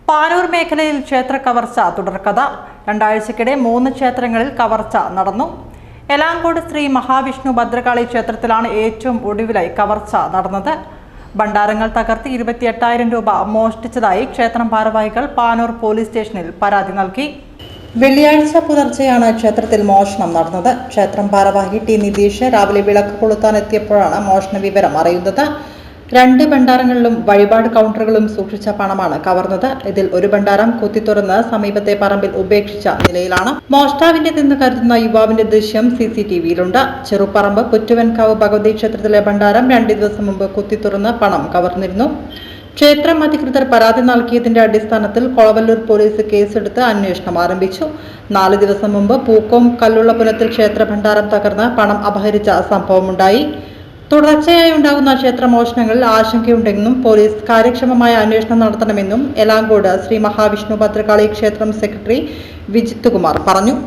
പാനൂർ മേഖലയിൽ ക്ഷേത്ര കവർച്ച തുടർക്കഥ. രണ്ടാഴ്ചക്കിടെ 3 ക്ഷേത്രങ്ങളിൽ കവർച്ച നടന്നു. എലാങ്കോട് ശ്രീ മഹാവിഷ്ണു ഭദ്രകാളി ക്ഷേത്രത്തിലാണ് ഏറ്റവും ഒടുവിലായി കവർച്ച നടന്നത്. ഭണ്ഡാരങ്ങൾ തകർത്ത് 28,000 രൂപ മോഷ്ടിച്ചതായി ക്ഷേത്രം ഭാരവാഹികൾ പാനൂർ പോലീസ് സ്റ്റേഷനിൽ പരാതി നൽകി. വെള്ളിയാഴ്ച പുലർച്ചെയാണ് ക്ഷേത്രത്തിൽ മോഷണം നടന്നത്. ക്ഷേത്രം ഭാരവാഹി ടി നിതീഷ് രാവിലെ വിളക്ക് കൊളുത്താനെത്തിയപ്പോഴാണ് മോഷണ വിവരം അറിയുന്നത്. 2 ഭണ്ഡാരങ്ങളിലും വഴിപാട് കൗണ്ടറുകളും സൂക്ഷിച്ച പണമാണ് കവർന്നത്. ഇതിൽ ഒരു ഭണ്ഡാരം കുത്തിത്തുറന്ന് സമീപത്തെ പറമ്പിൽ ഉപേക്ഷിച്ച നിലയിലാണ്. മോഷ്ടാവിന്റെ നിന്ന് കരുതുന്ന യുവാവിന്റെ ദൃശ്യം CCTVയിലുണ്ട്. ചെറുപറമ്പ് പുറ്റുവൻകാവ് ഭഗവതി ക്ഷേത്രത്തിലെ ഭണ്ഡാരം 2 ദിവസം മുമ്പ് കുത്തിത്തുറന്ന് പണം കവർന്നിരുന്നു. ക്ഷേത്രം അധികൃതർ പരാതി നൽകിയതിന്റെ അടിസ്ഥാനത്തിൽ കൊളവല്ലൂർ പോലീസ് കേസെടുത്ത് അന്വേഷണം ആരംഭിച്ചു. 4 ദിവസം മുമ്പ് പൂക്കോം കല്ലുള്ളപുരത്തിൽ ക്ഷേത്ര ഭണ്ഡാരം തകർന്ന് പണം അപഹരിച്ച സംഭവമുണ്ടായി. തുടർച്ചയായി ഉണ്ടാകുന്ന ക്ഷേത്രമോഷണങ്ങളിൽ ആശങ്കയുണ്ടെന്നും പോലീസ് കാര്യക്ഷമമായ അന്വേഷണം നടത്തണമെന്നും എലാങ്കോട് ശ്രീ മഹാവിഷ്ണു ഭദ്രകാളി ക്ഷേത്രം സെക്രട്ടറി വിജിത്ത് കുമാർ പറഞ്ഞു.